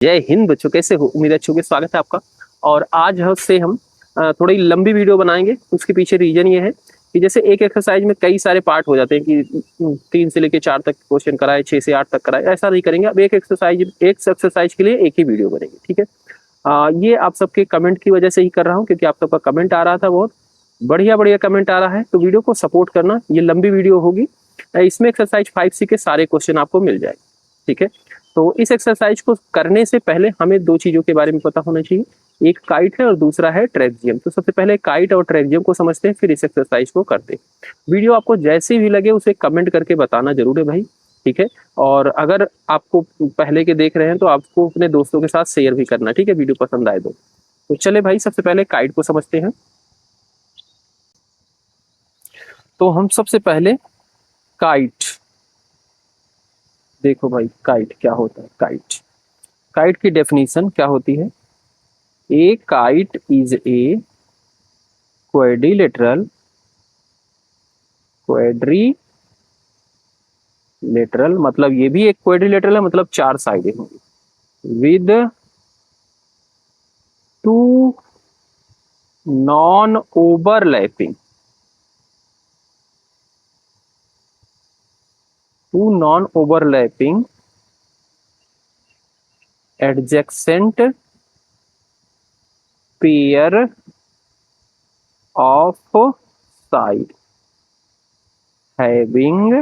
जय हिंद बच्चों, कैसे हो? उम्मीद है अच्छे होंगे। स्वागत है आपका। और आज से हम थोड़ी लंबी वीडियो बनाएंगे। उसके पीछे रीजन ये है कि जैसे एक एक्सरसाइज में कई सारे पार्ट हो जाते हैं कि 3 से लेकर 4 तक क्वेश्चन कराए, 6 से 8 तक कराए, ऐसा नहीं करेंगे। अब एक एक्सरसाइज के लिए एक ही वीडियो बनेगी, ठीक है। ये आप सबके कमेंट की वजह से ही कर रहा हूँ, क्योंकि आप सबका कमेंट आ रहा था, बहुत बढ़िया बढ़िया कमेंट आ रहा है। तो वीडियो को सपोर्ट करना। ये लंबी वीडियो होगी, इसमें एक्सरसाइज 5C के सारे क्वेश्चन आपको मिल जाएंगे, ठीक है। तो इस एक्सरसाइज को करने से पहले हमें 2 चीजों के बारे में पता होना चाहिए। एक काइट है और दूसरा है ट्रेक्जियम। तो सबसे पहले काइट और ट्रेक्जियम को समझते हैं, फिर इस एक्सरसाइज को करते हैं। वीडियो आपको जैसी भी लगे उसे कमेंट करके बताना जरूर है भाई, ठीक है। और अगर आपको पहले के देख रहे हैं तो आपको अपने दोस्तों के साथ शेयर भी करना, ठीक है, वीडियो पसंद आए तो चले भाई, सबसे पहले काइट को समझते हैं। तो हम सबसे पहले काइट देखो भाई, काइट क्या होता है। काइट की डेफिनेशन क्या होती है? ए काइट इज ए क्वाड्रिलेटरल, मतलब ये भी एक क्वाड्रिलेटरल है, मतलब 4 साइडें होंगी with 2 non overlapping adjacent pair of side having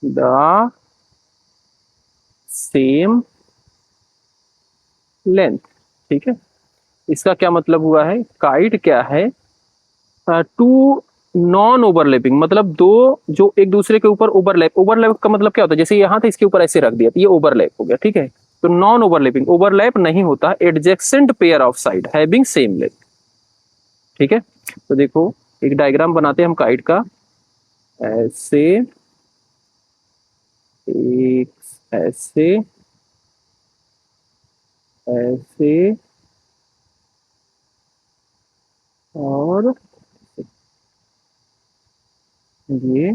the same length, ठीक है। इसका क्या मतलब हुआ है? काइट क्या है? 2 नॉन ओवरलैपिंग, मतलब 2 जो एक दूसरे के ऊपर ओवरलैप का मतलब क्या होता है? जैसे यहाँ था, इसके ऊपर ऐसे रख दिया तो ये ओवरलैप हो गया, ठीक है। तो नॉन ओवरलैपिंग, ओवरलैप नहीं होता। Adjacent pair of side having same length, ठीक है। तो देखो, एक डायग्राम बनाते हैं हम काइट का। ऐसे, एक ऐसे, ऐसे और ये,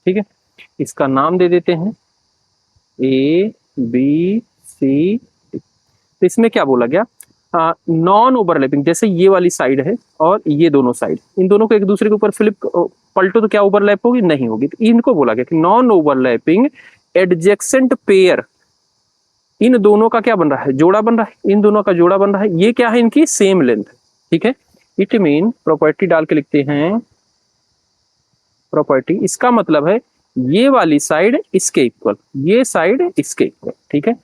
ठीक है। इसका नाम दे देते हैं ए बी सी। तो इसमें क्या बोला गया? नॉन ओवरलैपिंग, जैसे ये वाली साइड है और ये दोनों साइड, इन दोनों को एक दूसरे के ऊपर फ्लिप पलटो तो क्या ओवरलैप होगी? नहीं होगी। तो इनको बोला गया कि नॉन ओवरलैपिंग एडजेसेंट पेयर। इन दोनों का क्या बन रहा है? जोड़ा बन रहा है। इन दोनों का जोड़ा बन रहा है। ये क्या है? इनकी सेम लेंथ, ठीक है। इट मीन, प्रॉपर्टी डाल के लिखते हैं प्रॉपर्टी, इसका मतलब है ये वाली साइड इसके इक्वल, ये साइड इसके इक्वल, ठीक है।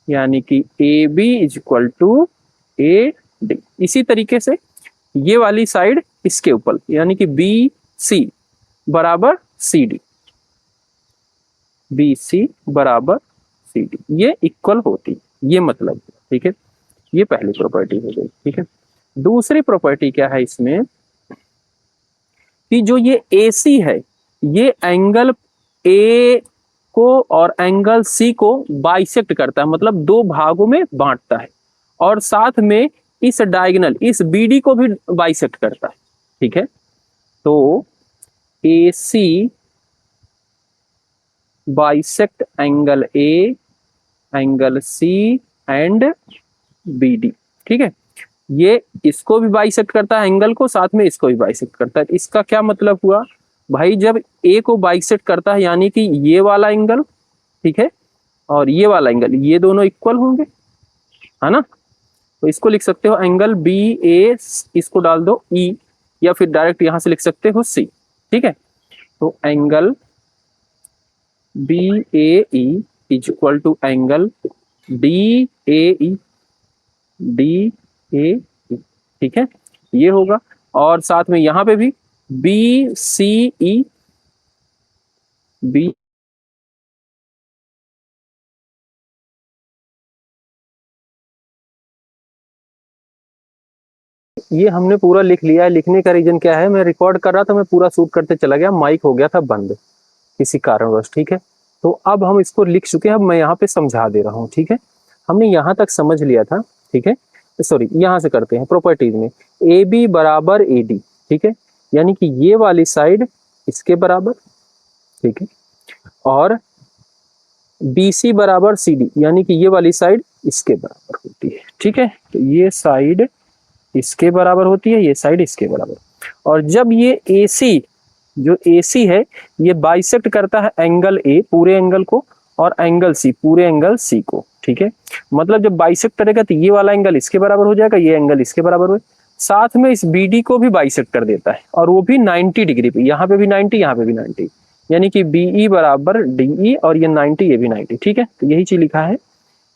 यानी कि A B is equal to A D. इसी तरीके से ये वाली साइड इसके ऊपर, यानी कि बी सी बराबर सी डी, बी सी बराबर सी डी, ये इक्वल होती, ये मतलब, ठीक है। ये पहली प्रॉपर्टी हो गई, ठीक है। दूसरी प्रॉपर्टी क्या है इसमें कि जो ये ए सी है, ये एंगल ए को और एंगल सी को बाइसेक्ट करता है, मतलब 2 भागों में बांटता है, और साथ में इस डायगोनल, इस बीडी को भी बाइसेक्ट करता है, ठीक है। तो A C bisect angle A, angle C and BD, ठीक है। ये इसको भी बाइसेक्ट करता है, एंगल को, साथ में इसको भी बाइसेक्ट करता है। इसका क्या मतलब हुआ भाई? जब ए को बाइसेक्ट करता है, यानी कि ये वाला एंगल, ठीक है, और ये वाला एंगल, ये दोनों इक्वल होंगे, है ना। तो इसको लिख सकते हो एंगल बी ए, इसको डाल दो ई, या फिर डायरेक्ट यहां से लिख सकते हो सी, ठीक है। तो angle B A E is equal to angle D A E, D A E, ठीक है, ये होगा। और साथ में यहां पे भी बी सी ई, बी, ये हमने पूरा लिख लिया है। लिखने का रीजन क्या है? मैं रिकॉर्ड कर रहा था, मैं पूरा शूट करते चला गया, माइक हो गया था बंद किसी कारणवश, ठीक है। तो अब हम इसको लिख चुके हैं, अब मैं यहाँ पे समझा दे रहा हूँ, ठीक है। हमने यहाँ तक समझ लिया था, ठीक है। सॉरी, यहाँ से करते हैं प्रॉपर्टीज में। ए बी बराबर ए डी, ठीक है, यानी कि ये वाली साइड इसके बराबर, ठीक है, और BC बराबर CD, यानी कि ये वाली साइड इसके बराबर होती है। ठीक है, तो ये साइड इसके बराबर होती है, ये साइड इसके बराबर। और जब ये AC, जो AC है, ये बाइसेक्ट करता है एंगल A पूरे एंगल को और एंगल C पूरे एंगल C को। ठीक है, मतलब जब बाइसेक्ट करेगा तो ये वाला एंगल इसके बराबर हो जाएगा, ये एंगल इसके बराबर हो, साथ में इस BD को भी बाइसेक्ट कर देता है, और वो भी 90 डिग्री पे, यहाँ पे भी 90, यहाँ पे भी 90, यानी कि BE बराबर DE, और ये 90, ये भी 90। ठीक है, तो यही चीज लिखा है,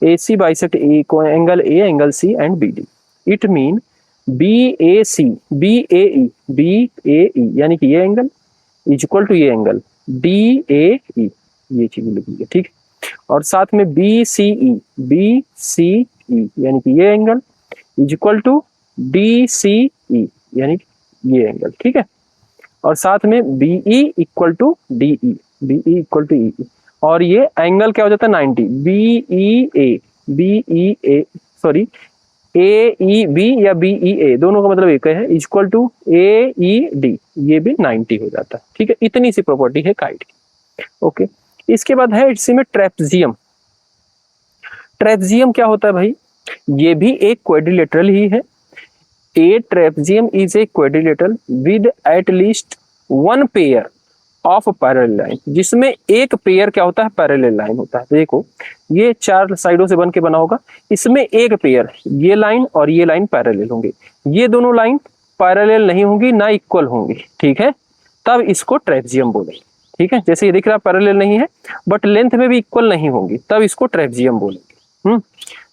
AC बाइसेक्ट A को angle A, angle C and BD। It mean BAC, BAE यानी कि ये एंगल इज इक्वल टू ये एंगल DAE, ये चीज लिखी है। ठीक, और साथ में BCE यानी कि ये angle is equal to DCE, यानी कि ये एंगल। ठीक है, और साथ में BE equal to DE, BE equal to EE, और ये एंगल क्या हो जाता है 90, BEA सॉरी AEB या BEA दोनों का मतलब एक है, इक्वल टू AED, ये भी 90 हो जाता है। ठीक है, इतनी सी प्रॉपर्टी है काइट की। ओके, इसके बाद है इसी में ट्रेपेजियम। ट्रेपेजियम क्या होता है भाई, ये भी एक क्वाड्रिलेटरल ही है। A trapezium is a quadrilateral with at least one pair of parallel line, जिसमें एक पेयर क्या होता है, पैरेलल लाइन होता है। देखो ये चार साइडों से बन के बना होगा, इसमें एक पेयर, ये लाइन और ये लाइन पैरेलल होंगे, ये दोनों लाइन पैरेलल नहीं होंगी, ना इक्वल होंगी। ठीक है, तब इसको ट्रेपेजियम बोलेंगे। ठीक है, जैसे ये दिख रहा है पैरेलल नहीं है बट लेंथ में भी इक्वल नहीं होंगी, तब इसको ट्रेपेजियम बोलेंगे।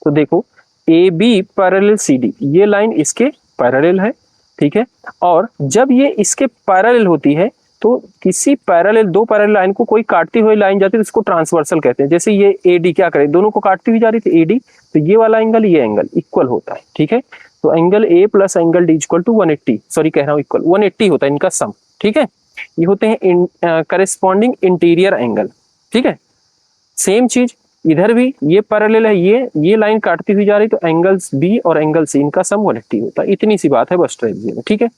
तो देखो AB पैरेलल CD, ये लाइन इसके पैरेलल है। ठीक है, और जब ये इसके पैरेलल होती है तो किसी पैरेलल, दो पैरेलल लाइन को कोई काटती हुई लाइन जाती है तो इसको ट्रांसवर्सल कहते हैं। जैसे ये AD क्या करे, दोनों को काटती हुई जा रही थी AD, तो ये वाला एंगल ये एंगल इक्वल होता है। ठीक है, तो angle A plus angle D equal to 180, sorry कह रहा हूँ इक्वल, 180 होता है इनका सम। ठीक है, ये होते हैं करेस्पॉन्डिंग इंटीरियर एंगल। ठीक है, सेम चीज इधर भी, ये पैरेलल है, ये लाइन काटती हुई जा रही, तो एंगल्स B और एंगल C इनका सम 180 होता है। इतनी सी बात है बस ट्रेपेजियम में। ठीक है,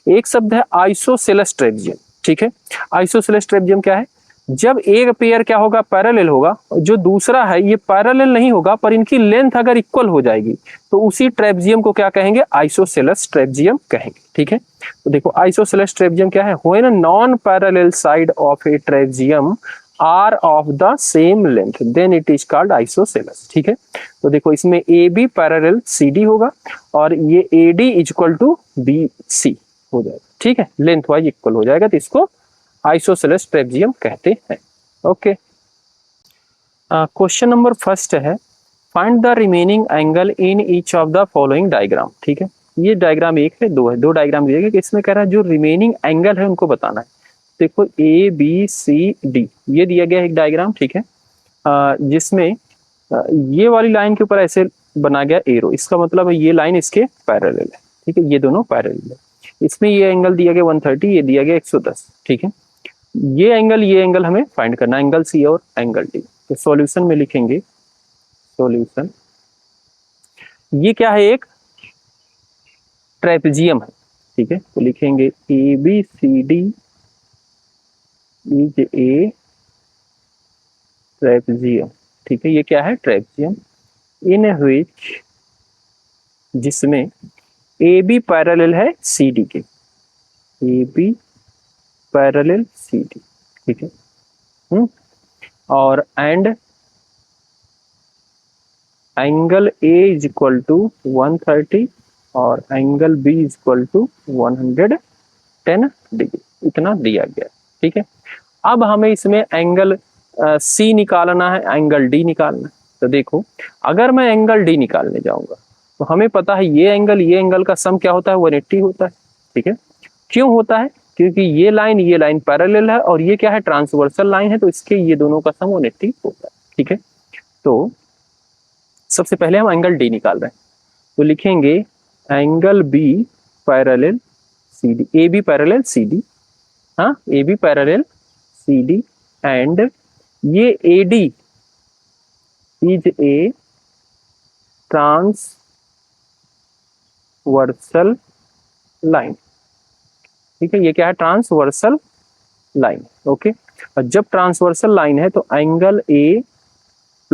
एक शब्द है आइसोसेलेस ट्रेपेजियम। ठीक है, आइसोसेलेस ट्रेपेजियम क्या है, जब एक पेयर क्या होगा, पैरेलल होगा, जो दूसरा है ये पैरेलल नहीं होगा पर इनकी लेंथ अगर इक्वल हो जाएगी तो उसी ट्रेपेजियम को क्या कहेंगे, आइसोसेलेस ट्रेपेजियम कहेंगे। ठीक है, तो देखो आइसोसेलेस ट्रेपेजियम क्या है, when non parallel side of a trapezium are of the same length then it is called isosceles. ठीक है, तो देखो इसमें AB पैरेलल CD होगा और ये AD इक्वल टू BC हो जाएगा। ठीक है, लेंथ वाइज इक्वल हो जाएगा, तो इसको आइसोसेलेस ट्रेपेजियम कहते हैं। ओके, क्वेश्चन नंबर फर्स्ट है, find the remaining angle in each of the following diagram. ठीक है, ये डायग्राम एक है, दो है, दो डायग्राम दिए गए, इसमें कह रहा है जो रिमेनिंग एंगल है उनको बताना है। देखो ABCD ये दिया गया है एक डायग्राम। ठीक है, जिसमें ये वाली लाइन के ऊपर ऐसे बना गया एरो, इसका मतलब है ये लाइन इसके पैरेलल है। ठीक है, ये दोनों पैरेलल है, इसमें ये एंगल दिया गया 130, ये दिया गया 110। ठीक है, ये एंगल हमें फाइंड करना है, एंगल C और एंगल D। तो सॉल्यूशन में लिखेंगे, सॉल्यूशन ये क्या है, एक ट्रेपेजियम है। ठीक है, तो लिखेंगे ABCD इज ए ट्रेपेजियम। ठीक है, ये क्या है, ट्रेपेजियम इन व्हिच, जिसमें AB पैरेलल है CD के, AB पैरेलल CD। ठीक है, और and angle A is equal to 130 और angle B is equal to 110 degree, इतना दिया गया। ठीक है, अब हमें इसमें एंगल C निकालना है, एंगल D निकालना है। तो देखो अगर मैं एंगल D निकालने जाऊंगा तो हमें पता है ये एंगल का सम क्या होता है, 180 होता है। ठीक है, क्यों होता है, क्योंकि ये लाइन पैरेलल है और ये क्या है, ट्रांसवर्सल लाइन है, तो इसके ये दोनों का सम 180 होता है। ठीक है, तो सबसे पहले हम एंगल D निकाल रहे हैं, तो लिखेंगे angle B parallel CD, AB parallel CD, हाँ AB पैरेलल CD, एंड ये AD is a transversal line. ठीक है, ये क्या है, ट्रांसवर्सल लाइन। ओके, और जब ट्रांसवर्सल लाइन है तो angle A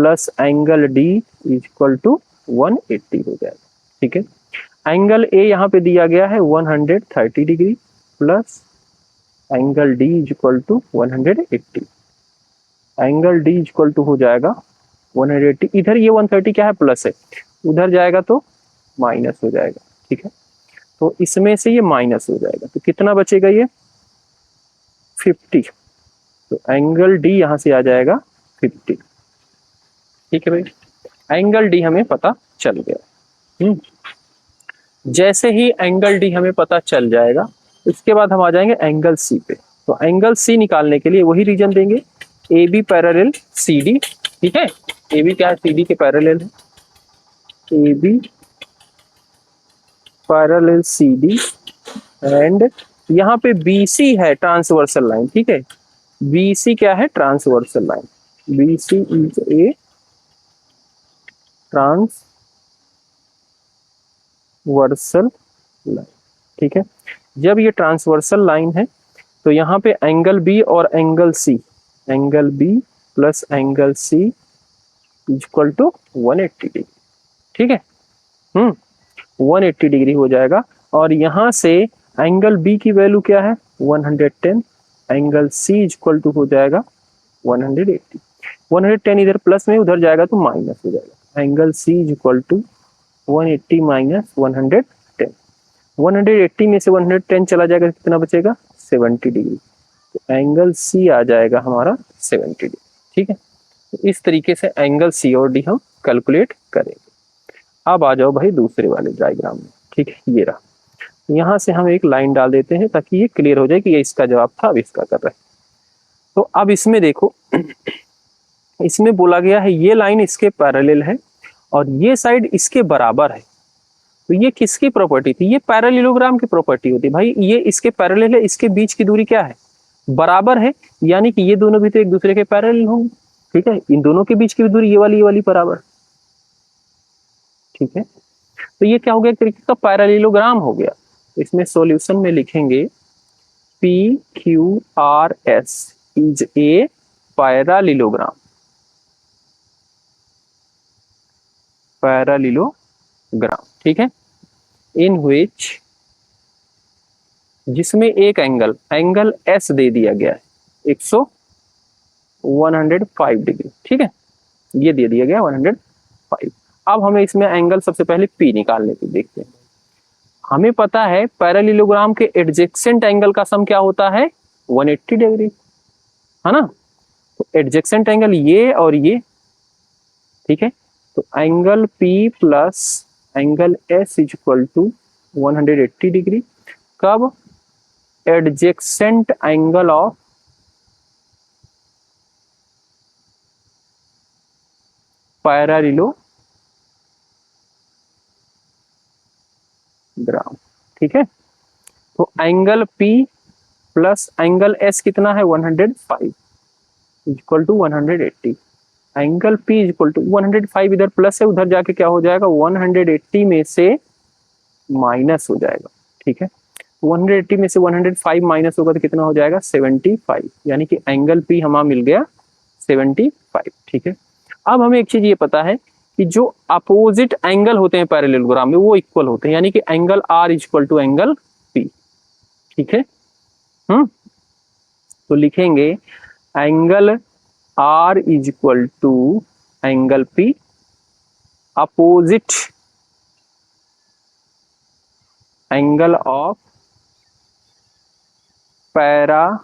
plus angle D equal to 180 हो जाएगा। ठीक है, एंगल ए यहाँ पे दिया गया है 130 degree plus angle D equal to 180, angle D equal to हो जाएगा 180। इधर ये 130 क्या है, प्लस है, उधर जाएगा तो माइनस हो जाएगा। ठीक है, तो इसमें से ये माइनस हो जाएगा तो कितना बचेगा, ये 50। तो एंगल डी यहां से आ जाएगा 50। ठीक है भाई, एंगल डी हमें पता चल गया। जैसे ही एंगल डी हमें पता चल जाएगा, इसके बाद हम आ जाएंगे एंगल सी पे। तो एंगल सी निकालने के लिए वही रीजन देंगे, A B parallel C D. ठीक है, ए बी क्या है, सी डी के पैरेलल है, A B parallel C D and यहाँ पे बी सी है ट्रांसवर्सल लाइन। ठीक है, बी सी क्या है, transversal line, B C is a transversal line. ठीक है, जब ये ट्रांसवर्सल लाइन है तो यहाँ पे एंगल बी और angle C, angle B plus angle C equal to 180 degree. ठीक है, 180 डिग्री हो जाएगा। और यहाँ से एंगल बी की वैल्यू क्या है, 110, एंगल सी इक्वल टू हो जाएगा 180। 110 इधर प्लस में, उधर जाएगा तो माइनस हो जाएगा, angle C equal to 180 minus 110। 180 में से 110 चला जाएगा, कितना बचेगा, 70 डिग्री। तो एंगल सी आ जाएगा हमारा 70 डिग्री। ठीक है, तो इस तरीके से एंगल सी और डी हम कैलकुलेट करेंगे। अब आ जाओ भाई दूसरे वाले डायग्राम में। ठीक है, ये रहा, यहाँ से हम एक लाइन डाल देते हैं ताकि ये क्लियर हो जाए कि ये इसका जवाब था, अब इसका कर रहे हैं। तो अब इसमें देखो, इसमें बोला गया है ये लाइन इसके पैरेलल है और ये साइड इसके बराबर है। तो ये किसकी प्रॉपर्टी थी, ये पैरेललोग्राम की प्रॉपर्टी होती है भाई। ये इसके पैरेलल है, इसके बीच की दूरी क्या है, बराबर है, यानी कि ये दोनों भी तो एक दूसरे के पैरेलल होंगे। ठीक है, इन दोनों के बीच की दूरी ये वाली बराबर। ठीक है, तो ये क्या हो गया, एक तरीके का पैरेललोग्राम हो गया। तो इसमें सॉल्यूशन में लिखेंगे P Q R S is a parallelogram, parallelogram. ठीक है, इन विच, जिसमें एक एंगल एस दे दिया गया है 105 डिग्री। ठीक है, ये दे दिया गया 105। अब हमें इसमें एंगल सबसे पहले पी निकालने की देखते हैं। हमें पता है पैरेललोग्राम के एडजेसेंट एंगल का सम क्या होता है, 180 डिग्री, है ना। तो एडजेसेंट एंगल ये और ये। ठीक है, तो angle P plus angle S is equal to 180 degree. कब, एडजेसेंट एंगल ऑफ पैरेललोग्राम। ठीक है, तो angle P plus angle S कितना है, 105 equal to 180। Angle P equal to 105, इधर प्लस है, उधर जाके क्या हो जाएगा, 180 में से माइनस हो जाएगा। ठीक है, 180 में से 105 माइनस होगा तो कितना हो जाएगा, 75, यानी कि एंगल P हमारा मिल गया 75। ठीक है, अब हमें एक चीज ये पता है कि जो अपोजिट एंगल होते हैं पैरेललोग्राम में वो इक्वल होते हैं, यानी कि angle R equal to angle P। ठीक है, तो लिखेंगे angle R is equal to angle P, opposite angle of parallelogram.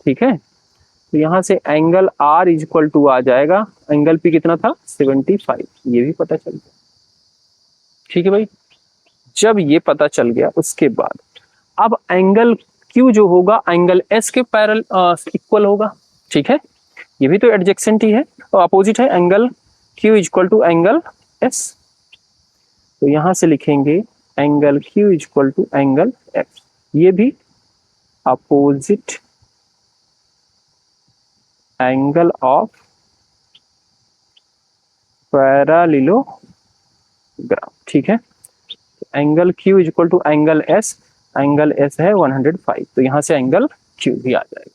ठीक है, तो यहां से angle R is equal to आ जाएगा, एंगल P कितना था, 75, ये भी पता चल गया। ठीक है भाई, जब ये पता चल गया उसके बाद अब एंगल Q जो होगा एंगल S के पैरेलल इक्वल होगा। ठीक है, ये भी तो एडजेसेंट ही है और अपोजिट है, angle Q is equal to angle S। तो यहां से लिखेंगे angle Q is equal to angle S, ये भी अपोजिट एंगल ऑफ पैरेललोग्राम। ठीक है, angle Q is equal to angle S, angle S है 105, तो यहां से एंगल Q भी आ जाएगा।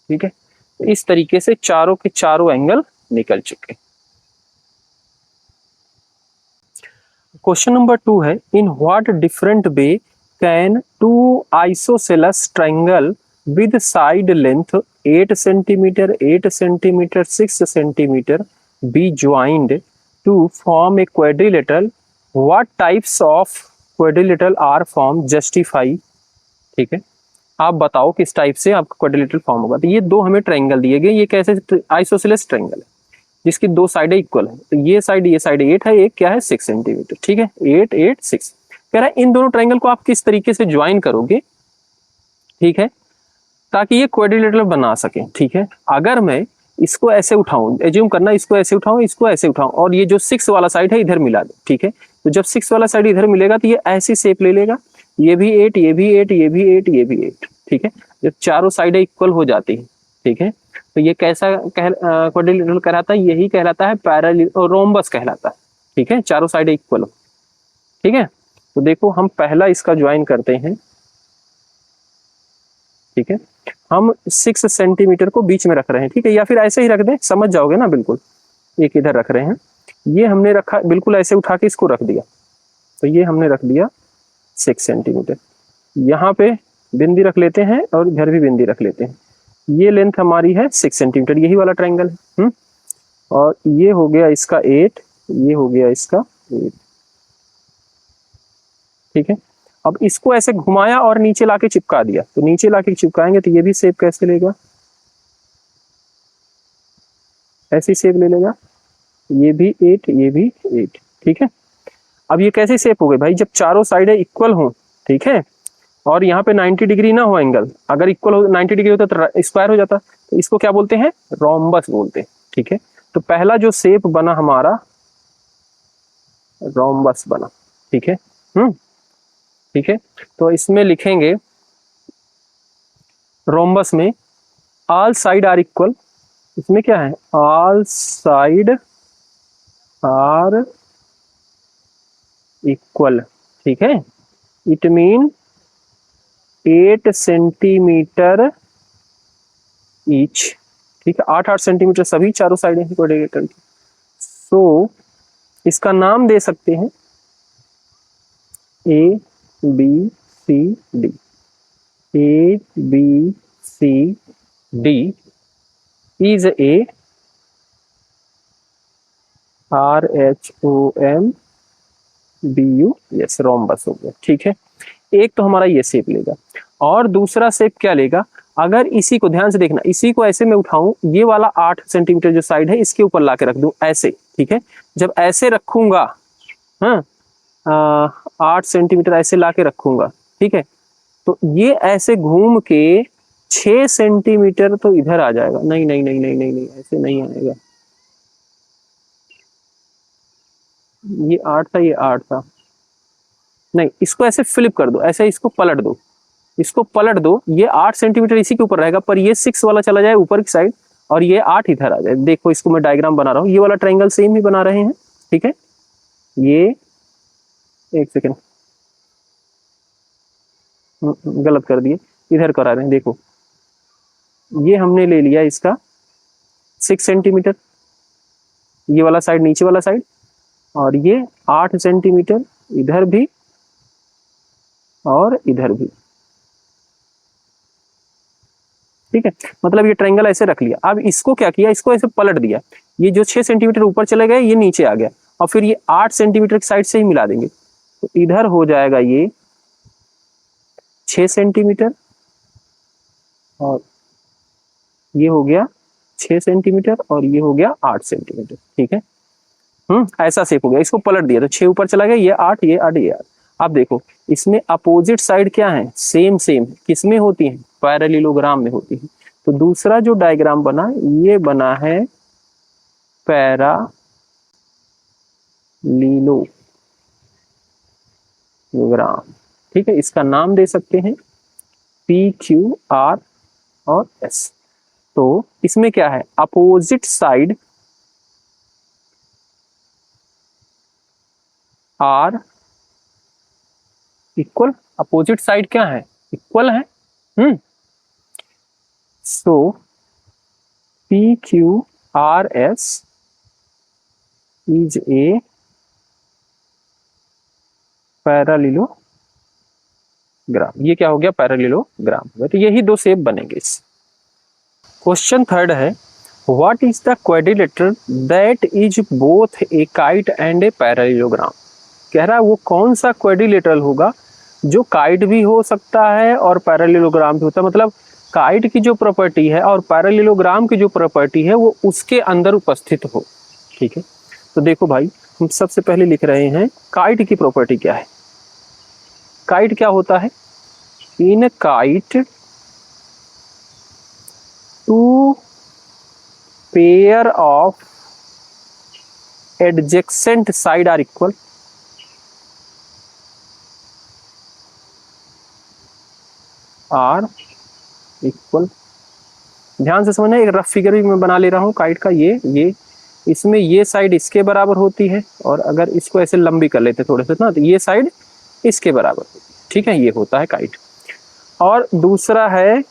ठीक है, इस तरीके से चारों के चारों एंगल निकल चुके। क्वेश्चन नंबर 2 है, in what different way can two isosceles triangle with side length 8 centimetre 8 centimetre 6 centimetre be joined to form a quadrilateral, what types of quadrilateral are form, justify. ठीक है, आप बताओ किस टाइप से आपका क्वाड्रिलेटरल फॉर्म होगा। तो ये दो हमें ट्रायंगल दिए गए, ये कैसे आइसोसेलेस ट्रायंगल है जिसकी दो साइडें इक्वल है। तो ये साइड 8 है, एक क्या है 6 सेंटीमीटर। ठीक है, 8 8 6 कह रहा है इन दोनों ट्रायंगल को आप किस तरीके से ज्वाइन करोगे, ठीक है, ताकि ये क्वाड्रिलेटरल बना सके। ठीक है, अगर मैं इसको ऐसे उठाऊं, एज्यूम करना इसको ऐसे उठाऊं, इसको ऐसे उठाऊं और ये जो 6 वाला साइड है इधर मिला दे। ठीक है, तो जब 6 वाला साइड इधर मिलेगा तो ये ऐसी शेप ले लेगा, ये भी 8 ये भी 8 ये भी 8 ये भी 8। ठीक है, जब चारों साइडें इक्वल हो जाती है, ठीक है, तो ये कैसा क्वाड्रिलेटरल कहलाता है, यही कहलाता है पैरेलल रोम्बस कहलाता है। ठीक है, चारों साइडें इक्वल हो। ठीक है, तो देखो हम पहला इसका ज्वाइन करते हैं। ठीक है, हम 6 सेंटीमीटर को बीच में रख रहे हैं। ठीक है, या फिर ऐसे ही रख दें, समझ जाओगे ना बिल्कुल। एक इधर रख रहे हैं, ये हमने रखा बिल्कुल ऐसे उठा के इसको रख दिया, तो ये हमने रख दिया 6 सेंटीमीटर। यहाँ पे बिंदी रख लेते हैं और इधर भी बिंदी रख लेते हैं। ये लेंथ हमारी है 6 सेंटीमीटर, यही वाला ट्रायंगल है। और ये हो गया इसका 8, ये हो गया इसका 8। ठीक है, अब इसको ऐसे घुमाया और नीचे लाके चिपका दिया, तो नीचे लाके चिपकाएंगे तो ये भी शेप कैसे लेगा, ऐसी शेप ले लेगा, ये भी 8 ये भी 8। ठीक है, अब ये कैसे शेप हो गई भाई, जब चारों साइडें इक्वल हो, ठीक है, और यहाँ पे 90 डिग्री ना हो एंगल, अगर इक्वल हो 90 डिग्री होता तो स्क्वायर हो जाता, तो इसको क्या बोलते हैं, रोम्बस बोलते हैं। ठीक है, तो पहला जो शेप बना हमारा रोम्बस बना। ठीक है, ठीक है, तो इसमें लिखेंगे रोम्बस में ऑल साइड आर इक्वल, इसमें क्या है, ऑल साइड आर इक्वल। ठीक है, इट मीन 8 सेंटीमीटर ईच। ठीक है, 8 सेंटीमीटर सभी चारों साइड है क्वाड्रिलेटरल की। सो इसका नाम दे सकते हैं A B C D, A B C D is a R H O M B U, yes, rhombus हो गया। ठीक है, एक तो हमारा ये शेप लेगा, और दूसरा शेप क्या लेगा, अगर इसी को ध्यान से देखना, इसी को ऐसे मैं उठाऊं, ये वाला 8 सेंटीमीटर जो साइड है इसके ऊपर लाके रख दूं ऐसे। ठीक है, जब ऐसे रखूंगा, हाँ, 8 सेंटीमीटर ऐसे लाके रखूंगा, ठीक है, तो ये ऐसे घूम के 6 सेंटीमीटर तो इधर आ जाएगा। नहीं नहीं नहीं नहीं नहीं नहीं, ऐसे नहीं आएगा, ये 8 था, ये 8 था, नहीं, इसको ऐसे फ्लिप कर दो, ऐसे इसको पलट दो, इसको पलट दो, ये 8 सेंटीमीटर इसी के ऊपर रहेगा, पर ये 6 वाला चला जाए ऊपर की साइड और ये 8 इधर आ जाए। देखो इसको मैं डायग्राम बना रहा हूँ, ये वाला ट्रायंगल सेम ही बना रहे हैं। ठीक है, ये एक सेकेंड, गलत कर दिए, इधर करा रहे हैं। देखो ये हमने ले लिया इसका 6 सेंटीमीटर, ये वाला साइड नीचे वाला साइड, और ये 8 सेंटीमीटर इधर भी और इधर भी। ठीक है, मतलब ये ट्रायंगल ऐसे रख लिया। अब इसको क्या किया, इसको ऐसे पलट दिया, ये जो 6 सेंटीमीटर ऊपर चले गए ये नीचे आ गया, और फिर ये 8 सेंटीमीटर की साइड से ही मिला देंगे, तो इधर हो जाएगा ये 6 सेंटीमीटर और ये हो गया 6 सेंटीमीटर और ये हो गया 8 सेंटीमीटर। ठीक है, ऐसा शेप हो गया, इसको पलट दिया तो 6 ऊपर चला गया, ये 8 ये 8 ये 8। अब देखो इसमें अपोजिट साइड क्या है, सेम सेम, किसमें होती है, पैरेललोग्राम में होती है। तो दूसरा जो डायग्राम बना, ये बना है पैरेललोग्राम। ठीक है, इसका नाम दे सकते हैं पी क्यू आर और एस। तो इसमें क्या है, opposite side are equal, opposite side क्या है, इक्वल है। So PQRS is a parallelogram. ये क्या हो गया? पैरेललोग्राम। तो यही दो शेप बनेंगे इस। क्वेश्चन थर्ड है, what is the quadrilateral that is both a kite and a parallelogram. कह रहा है वो कौन सा क्वाड्रिलेटरल होगा जो काइट भी हो सकता है और पैरेललोग्राम भी होता है। मतलब काइट की जो प्रॉपर्टी है और पैरेललोग्राम की जो प्रॉपर्टी है वो उसके अंदर उपस्थित हो। ठीक है, तो देखो भाई, हम सबसे पहले लिख रहे हैं काइट की प्रॉपर्टी क्या है। काइट क्या होता है? In kite two pair of adjacent side are equal. ध्यान से समझना, एक रफ फिगर भी मैं बना ले रहा हूं काइट का। ये इसमें ये साइड इसके बराबर होती है, और अगर इसको ऐसे लंबी कर लेते थोड़े से ना, तो ये साइड इसके बराबर होती है। ठीक है, ये होता है काइट। और दूसरा है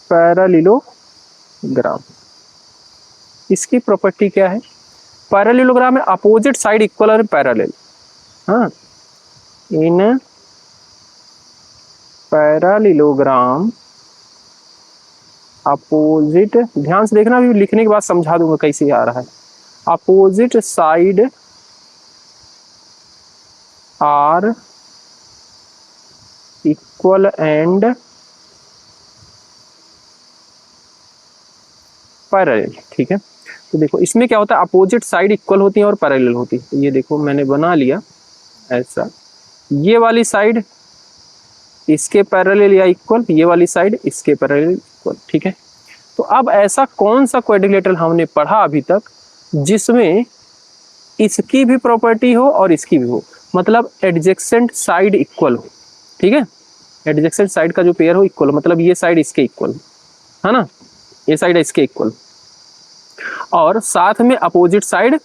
पैरेललोग्राम। इसकी प्रॉपर्टी क्या है? पैरेललोग्राम में अपोजिट साइड इक्वल और पैरेलल। हाँ, इन पैरेललोग्राम अपोजिट, ध्यान से देखना, अभी लिखने के बाद समझा दूंगा कैसे आ रहा है। Opposite side are equal and parallel. ठीक है, तो देखो इसमें क्या होता है, अपोजिट साइड इक्वल होती है और पैरेलल होती है। तो ये देखो मैंने बना लिया ऐसा, ये वाली साइड इसके पैरेलल या इक्वल, ये वाली साइड इसके पैरेलल इक्वल। ठीक है, तो अब ऐसा कौन सा क्वाड्रिलेटरल हमने पढ़ा अभी तक जिसमें इसकी भी प्रॉपर्टी हो और इसकी भी हो, मतलब एडजेसेंट साइड इक्वल हो। ठीक है, एडजेसेंट साइड का जो पेयर हो इक्वल, मतलब ये साइड इसके इक्वल है ना, ये साइड इसके इक्वल, और साथ में अपोजिट साइड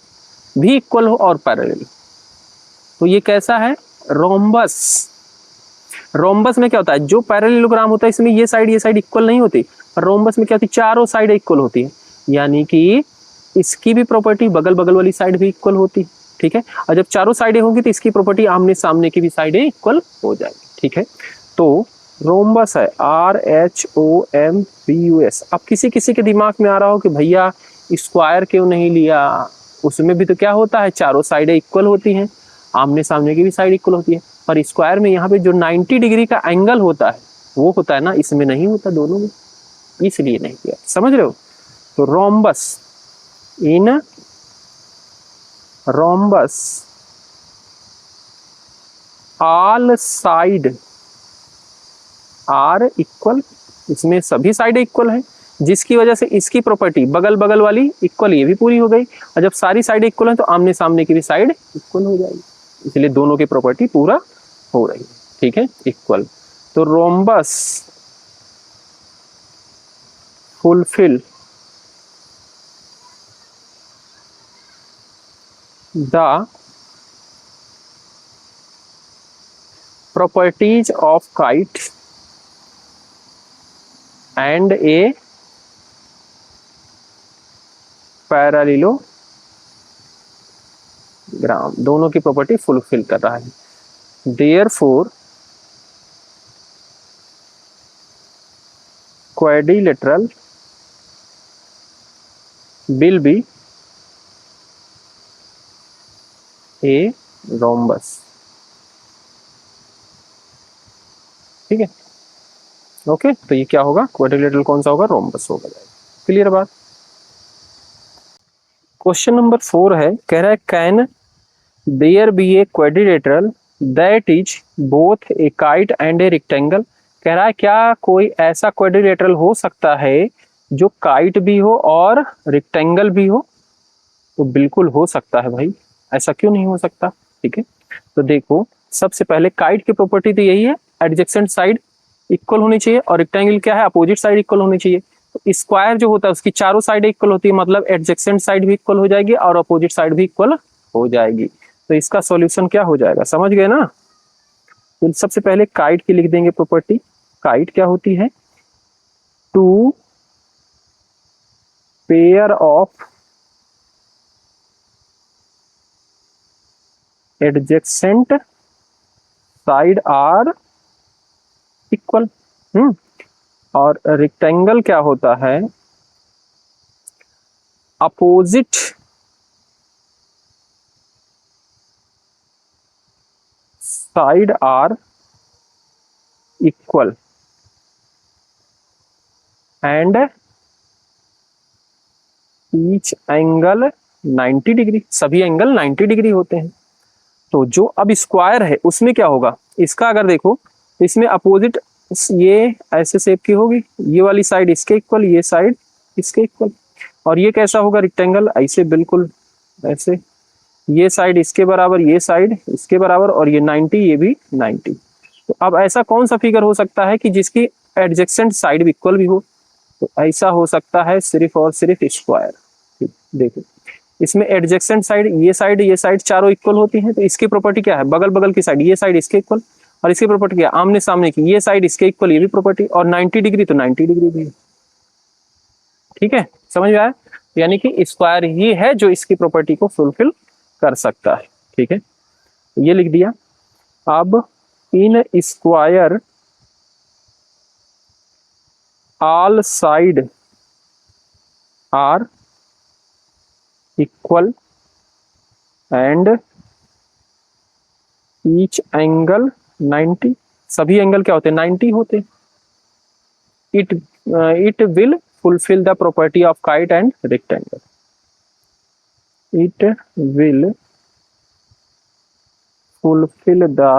भी इक्वल हो और पैरेलल। तो ये कैसा है? रोम्बस। रोम्बस में क्या होता है, जो पैरेललोग्राम होता है इसमें ये साइड इक्वल नहीं होती। रोम्बस में क्या होती है, चारों साइड इक्वल होती है, यानी कि इसकी भी प्रॉपर्टी बगल बगल वाली साइड भी इक्वल होती है। ठीक है, और जब चारों साइडें होंगी तो इसकी प्रॉपर्टी आमने सामने की भी साइडें इक्वल हो जाएगी। ठीक है, तो रोम्बस है RHOMBUS। अब किसी किसी के दिमाग में आ रहा हो कि भैया स्क्वायर क्यों नहीं लिया, उसमें भी तो क्या होता है, चारों साइडें इक्वल होती हैं, आमने सामने की भी साइड इक्वल होती है, पर स्क्वायर में यहाँ पे जो 90 डिग्री का एंगल होता है वो होता है ना, इसमें नहीं होता, दोनों में, इसलिए नहीं किया। समझ रहे हो? तो rhombus, in rhombus all side are equal, इसमें सभी साइड इक्वल है, जिसकी वजह से इसकी प्रॉपर्टी बगल बगल वाली इक्वल, ये भी पूरी हो गई, और जब सारी साइड इक्वल है तो आमने सामने की भी साइड इक्वल हो जाएगी, इसलिए दोनों की प्रॉपर्टी पूरा हो रही है। ठीक है, इक्वल। तो rhombus fulfil the properties of kite and a parallelogram, दोनों की प्रॉपर्टी फुलफिल कर रहा है। Therefore quadrilateral will be a rhombus। ठीक है, ओके, तो ये क्या होगा, क्वाड्रिलेटरल कौन सा होगा, रोम्बस होगा। क्लियर बात। क्वेश्चन नंबर 4 है, कह रहा है can there be a quadrilateral that is both a kite and a rectangle. कह रहा है क्या कोई ऐसा क्वाड्रिलेटरल हो सकता है जो काइट भी हो और रेक्टेंगल भी हो। तो बिल्कुल हो सकता है भाई, ऐसा क्यों नहीं हो सकता। ठीक है, तो देखो सबसे पहले काइट की प्रॉपर्टी तो यही है, एडजेसेंट साइड इक्वल होनी चाहिए, और रेक्टेंगल क्या है, अपोजिट साइड इक्वल होनी चाहिए। तो स्क्वायर जो होता है उसकी चारों साइड इक्वल होती है, मतलब एडजेसेंट साइड भी इक्वल हो जाएगी और अपोजिट साइड भी इक्वल हो जाएगी। तो इसका सॉल्यूशन क्या हो जाएगा, समझ गए ना। तो सबसे पहले काइट की लिख देंगे प्रॉपर्टी। काइट क्या होती है, two pair of adjacent side are equal. और रेक्टेंगल क्या होता है, opposite side are equal and each angle 90 degree, सभी एंगल 90 डिग्री होते हैं। तो जो अब स्क्वायर है उसमें क्या होगा, इसका अगर देखो इसमें अपोजिट ये ऐसे शेप की होगी, ये वाली साइड इसके इक्वल, ये साइड इसके इक्वल। और ये कैसा होगा रेक्टेंगल, ऐसे बिल्कुल ऐसे, ये साइड इसके बराबर, ये साइड इसके बराबर, और ये 90, ये भी 90। तो अब ऐसा कौन सा फिगर हो सकता है कि जिसकी एडजेसेंट साइड भी इक्वल भी हो, तो ऐसा हो सकता है सिर्फ और सिर्फ स्क्वायर। देखो इसमें एडजेसेंट साइड, ये साइड चारों इक्वल होती हैं, तो इसकी प्रॉपर्टी क्या है, बगल बगल की साइड, ये साइड इसके इक्वल, और इसकी प्रॉपर्टी क्या है, आमने सामने की, ये साइड इसके इक्वल, ये भी प्रॉपर्टी, और 90 डिग्री तो 90 डिग्री भी। ठीक है, समझ में आया? यानी कि स्क्वायर ही है जो इसकी प्रॉपर्टी को फुलफिल कर सकता है। ठीक है, ये लिख दिया। अब in square all side are equal and each angle 90, सभी एंगल क्या होते हैं, 90 होते। It will fulfill the property of kite and rectangle. It will fulfill the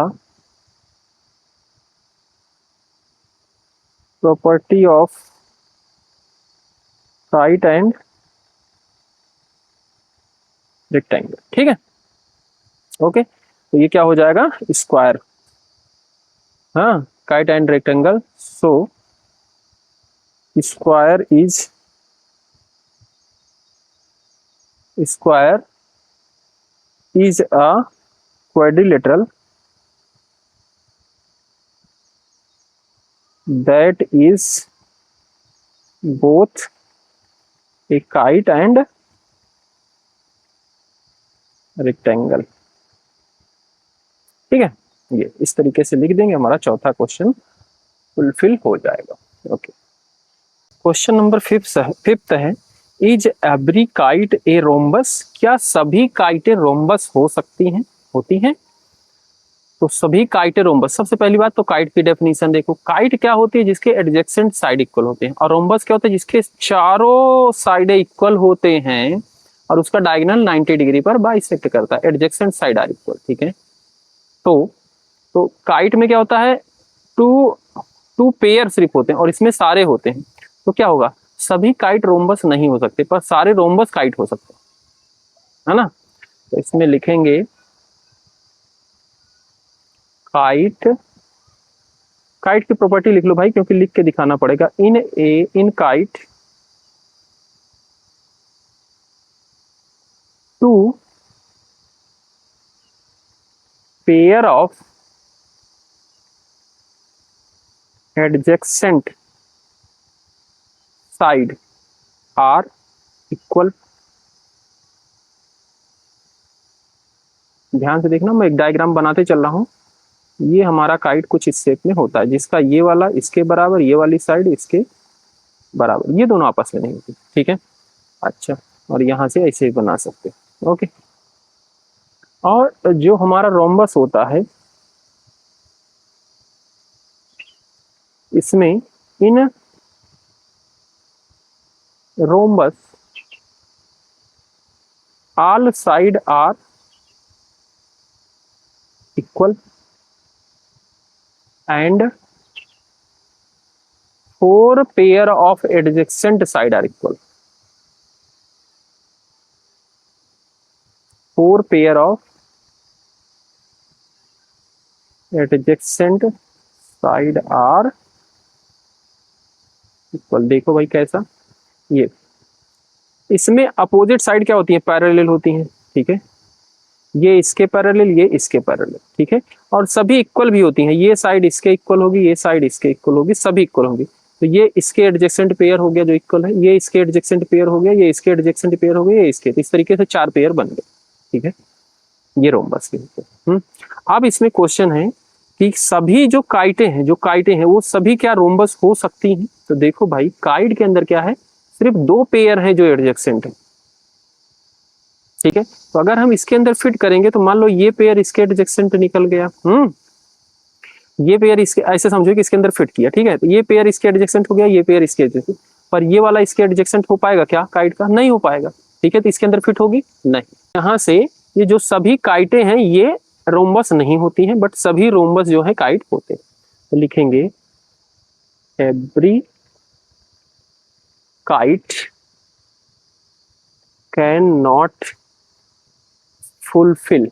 property of kite and rectangle. ठीक है, ओके। तो ये क्या हो जाएगा, स्क्वायर, हाँ, kite and rectangle. So square is a quadrilateral that is both a kite and rectangle। ठीक है, ये इस तरीके से लिख देंगे, हमारा चौथा क्वेश्चन फुलफिल हो जाएगा। ओके, क्वेश्चन नंबर फिफ्थ है, is every kite a rhombus, क्या सभी काइटें रोम्बस हो सकती हैं, होती हैं? तो सभी काइटें रोम्बस, सबसे पहली बात तो काइट की डेफिनेशन देखो, काइट क्या होती है, जिसके एडजेसेंट साइड इक्वल होते हैं, और रोम्बस क्या होता है, जिसके चारों साइड इक्वल होते हैं और उसका डायगोनल 90 डिग्री पर बाइसेक्ट करता है, एडजेसेंट साइड आर इक्वल। ठीक है, तो काइट में क्या होता है, टू पेयर सिर्फ होते हैं और इसमें सारे होते हैं, तो क्या होगा, सभी काइट रोम्बस नहीं हो सकते पर सारे रोम्बस काइट हो सकते हैं, है ना। तो इसमें लिखेंगे काइट की प्रॉपर्टी लिख लो भाई, क्योंकि लिख के दिखाना पड़ेगा। In kite two pair of adjacent side are equal. ध्यान से देखना, मैं एक डायग्राम बनाते चल रहा हूं। ये हमारा काइट कुछ इस शेप में होता है, जिसका ये वाला इसके बराबर, ये वाली साइड इसके बराबर, ये दोनों आपस में नहीं होती। ठीक है, अच्छा, और यहां से ऐसे ही बना सकते हैं। ओके, और जो हमारा रोम्बस होता है, इसमें in rhombus all side are equal and 4 pair of adjacent side are equal. 4 pair of adjacent side are equal. देखो भाई कैसा, ये इसमें अपोजिट साइड क्या होती है, पैरेलल होती हैं। ठीक है, ये इसके पैरेलल, ये इसके पैरेलल। ठीक है, और सभी इक्वल भी होती हैं, ये साइड इसके इक्वल होगी, ये साइड इसके इक्वल होगी, सभी इक्वल होंगी। तो ये इसके एडजेसेंट पेयर हो गया जो इक्वल है, ये इसके एडजेसेंट पेयर हो गया, ये इसके एडजेसेंट पेयर हो गया, ये इसके, तो इस तरीके से 4 पेयर बन गए। ठीक है, ये रोम्बस के। अब इसमें क्वेश्चन है कि सभी जो काइटें हैं वो सभी क्या रोम्बस हो सकती हैं? तो देखो भाई, काइट के अंदर क्या है, सिर्फ 2 पेयर हैं जो एडजेसेंट है। ठीक है, तो अगर हम इसके अंदर फिट करेंगे तो मान लो ये पेयर इसके एडजेसेंट निकल गया, ये पेयर इसके, ऐसे समझो कि इसके अंदर फिट किया। ठीक है, तो ये पेयर इसके एडजेसेंट हो गया, ये पेयर इसके एडजेसेंट, पर ये वाला इसके एडजेसेंट हो पाएगा क्या काइट का? नहीं हो पाएगा। ठीक है, तो इसके अंदर फिट होगी नहीं। यहाँ से ये जो सभी काइटें हैं ये रोम्बस नहीं होती हैं, बट सभी रोम्बस जो है काइट होते हैं। तो लिखेंगे every kite can not fulfill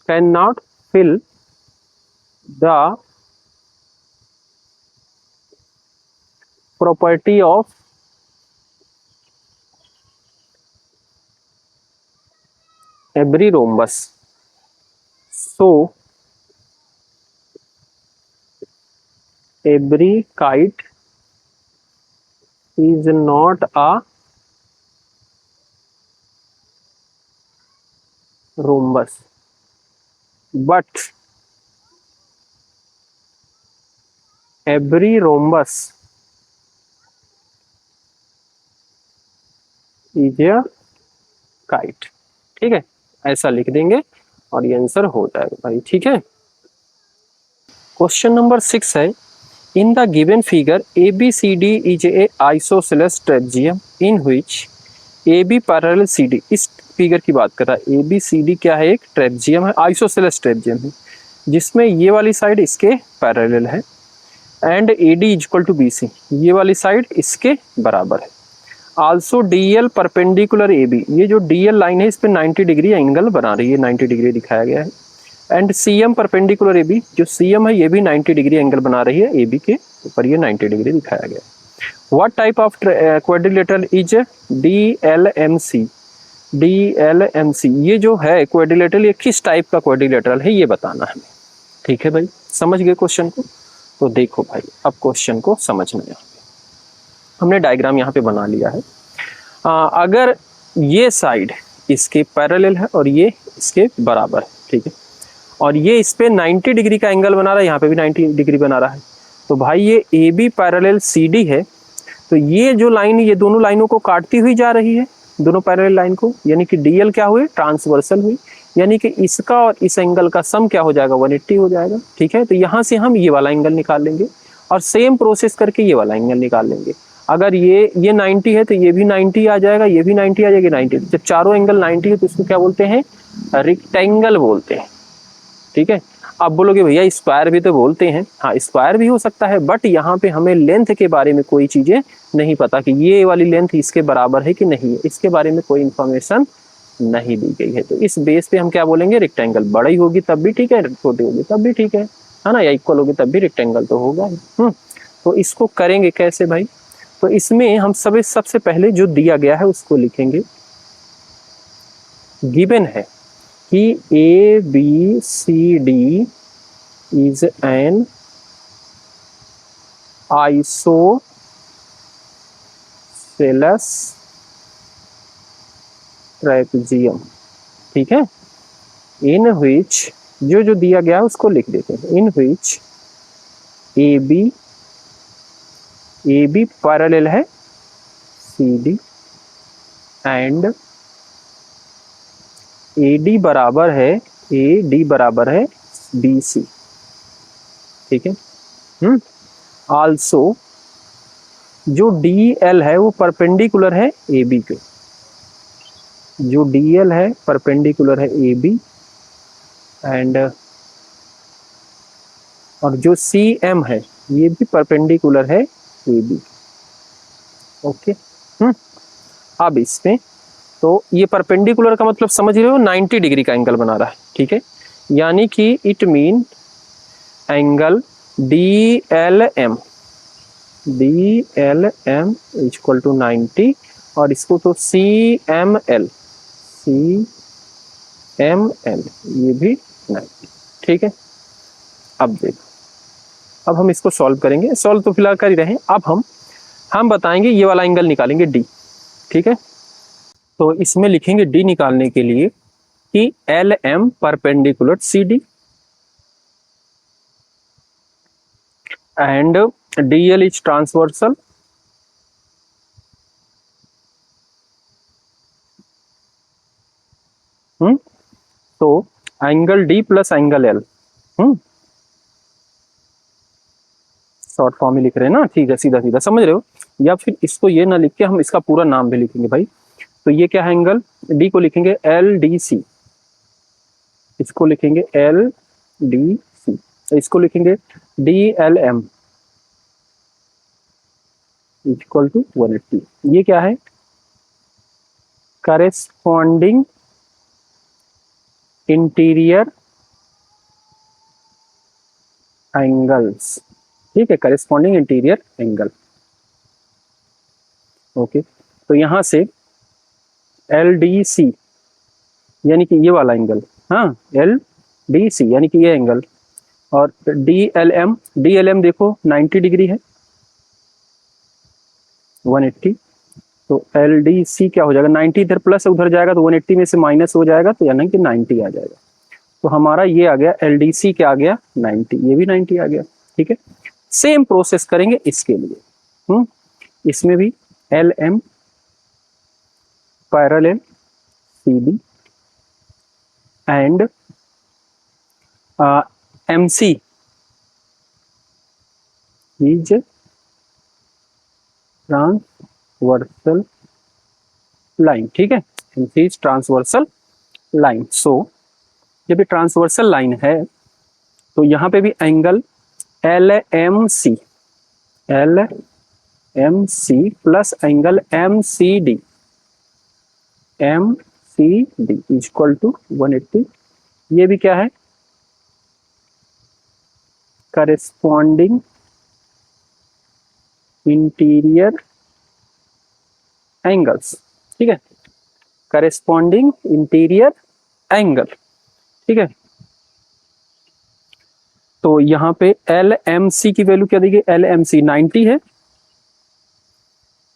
cannot fill the property of every rhombus, so every kite is not a rhombus, but every rhombus is a kite। ठीक है, ऐसा लिख देंगे और ये आंसर हो जाएगा भाई। ठीक है, क्वेश्चन नंबर 6 है, in the given figure ABCD is a isosceles trapezium in which AB parallel CD, इस फिगर की बात कर रहा है। ABCD क्या है? एक ट्रेपेजियम है, आइसोसेलेस ट्रेपेजियम है, जिसमें ये वाली साइड इसके पैरेलल है, and AD equal to BC, ये वाली साइड इसके बराबर है। आल्सो DL परपेंडिकुलर AB, ये जो DL लाइन है इस पे 90 डिग्री एंगल बना रही है, 90 डिग्री दिखाया गया है। एंड CM परपेंडिकुलर AB, जो CM है ये भी 90 डिग्री एंगल बना रही है AB के ऊपर, ये 90 डिग्री दिखाया गया है। What type of quadrilateral is DLMC? DLMC ये जो है क्वाड्रिलेटरल, ये किस टाइप का क्वाड्रिलेटरल है ये बताना है। ठीक है भाई, समझ गए क्वेश्चन को? तो देखो भाई, अब क्वेश्चन को समझना है। हमने डायग्राम यहाँ पे बना लिया है। अगर ये साइड इसके पैरेलल है और ये इसके बराबर है, ठीक है, और ये इस पे 90 डिग्री का एंगल बना रहा है, यहाँ पे भी 90 डिग्री बना रहा है, तो भाई ये AB पैरेलल CD है, तो ये जो लाइन, ये दोनों लाइनों को काटती हुई जा रही है, दोनों पैरेलल लाइन को, यानी कि DL क्या हुई? ट्रांसवर्सल हुई, यानी कि इसका और इस एंगल का सम क्या हो जाएगा? 180 हो जाएगा। ठीक है, तो यहाँ से हम ये वाला एंगल निकाल लेंगे और सेम प्रोसेस करके ये वाला एंगल निकाल लेंगे। अगर ये 90 है तो ये भी 90 आ जाएगा, ये भी 90 आ जाएगी, 90। जब चारों एंगल 90 है तो इसको क्या बोलते हैं? रेक्टेंगल बोलते हैं। ठीक है, अब बोलोगे भैया स्क्वायर भी तो बोलते हैं। हाँ, स्क्वायर भी हो सकता है, बट यहाँ पे हमें लेंथ के बारे में कोई चीजें नहीं पता कि ये वाली लेंथ इसके बराबर है कि नहीं है, इसके बारे में कोई इंफॉर्मेशन नहीं दी गई है। तो इस बेस पे हम क्या बोलेंगे? रेक्टेंगल। बड़ी होगी तब भी ठीक है, छोटी होगी तब भी ठीक है ना, या इक्वल होगी तब भी रेक्टेंगल तो होगा। तो इसको करेंगे कैसे भाई? तो इसमें हम सबसे पहले जो दिया गया है उसको लिखेंगे। गिवन है कि ABCD is an isosceles trapezium। ठीक है, इन which जो दिया गया है उसको लिख देते हैं। इन which AB पैरेलल है CD एंड AD बराबर है BC। ठीक है, आल्सो जो DL है वो परपेंडिकुलर है AB के, जो DL है परपेंडिकुलर है AB, एंड और जो CM है ये भी परपेंडिकुलर है AB। ओके, अब इसमें तो ये परपेंडिकुलर का मतलब समझ रहे हो, 90 डिग्री का एंगल बना रहा है। ठीक है, यानी कि it mean angle DLM equal to 90, और इसको तो CML ये भी 90। ठीक है, अब देखो अब हम इसको सॉल्व करेंगे, सॉल्व तो फिलहाल कर ही रहे हैं। अब हम बताएंगे ये वाला एंगल निकालेंगे डी, ठीक है। तो इसमें लिखेंगे डी निकालने के लिए कि L M perpendicular C D and D L is transversal तो angle D plus angle L, short form में लिख रहे हैं ना, ठीक है, सीधा सीधा समझ रहे हो। या फिर इसको ये ना लिख के हम इसका पूरा नाम भी लिखेंगे भाई। तो ये क्या है, एंगल डी को लिखेंगे एल डी सी, इसको लिखेंगे एल डी सी, इसको लिखेंगे D L M equal to 180। ये क्या है, करेस्पॉन्डिंग इंटीरियर एंगल्स, ठीक है, करेस्पॉन्डिंग इंटीरियर एंगल। ओके, तो यहां से एल डी सी यानी कि ये वाला एंगल, हाँ एल डी सी यानी कि ये एंगल, और डी एल एम देखो 90 डिग्री है, 180। तो एल डी सी क्या हो जाएगा, 90 इधर प्लस उधर जाएगा तो 180 में से माइनस हो जाएगा, तो यानी कि 90 आ जाएगा। तो हमारा ये आ गया एल डी सी क्या आ गया 90, ये भी 90 आ गया, ठीक है। सेम प्रोसेस करेंगे इसके लिए, इसमें भी L M parallel C D and M C is transversal line, ठीक है, M C is transversal line. So जब ये ट्रांसवर्सल लाइन है तो यहाँ पे भी angle L M C plus angle M C D equal to 180। ये भी क्या है, करेस्पॉन्डिंग इंटीरियर एंगल्स, ठीक है, करेस्पॉन्डिंग इंटीरियर एंगल, ठीक है। तो यहां पे एल एम सी की वैल्यू क्या देगी, एल एम सी 90 है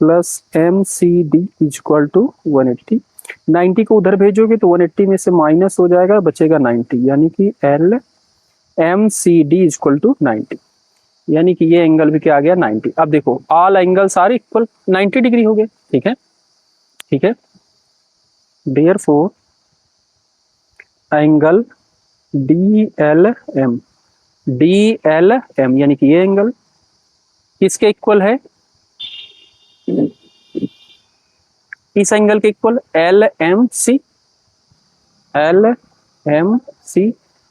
plus M C D equal to 180। 90 को उधर भेजोगे तो 180 में से माइनस हो जाएगा, बचेगा 90, यानी कि L M C D equal to 90, यानी कि ये एंगल भी क्या आ गया 90। अब देखो all angles are equal 90 degree हो गए, ठीक है, ठीक है। Therefore angle D L M यानी कि ये एंगल किसके इक्वल है, इस एंगल के इक्वल एल एम सी,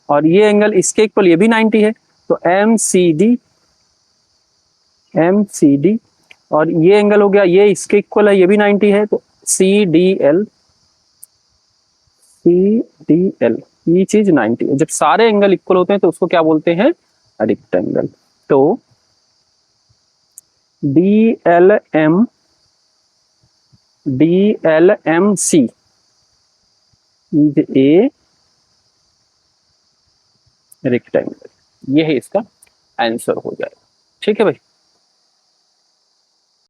और ये एंगल इसके इक्वल, ये भी 90 है, तो एम सी डी, और ये एंगल हो गया, ये इसके इक्वल है, ये भी 90 है, तो सी डी एल, ये चीज 90 है। जब सारे एंगल इक्वल होते हैं तो उसको क्या बोलते हैं, रेक्टेंगल। तो D L M C is a rectangle, ये है इसका आंसर हो जाएगा, ठीक है भाई।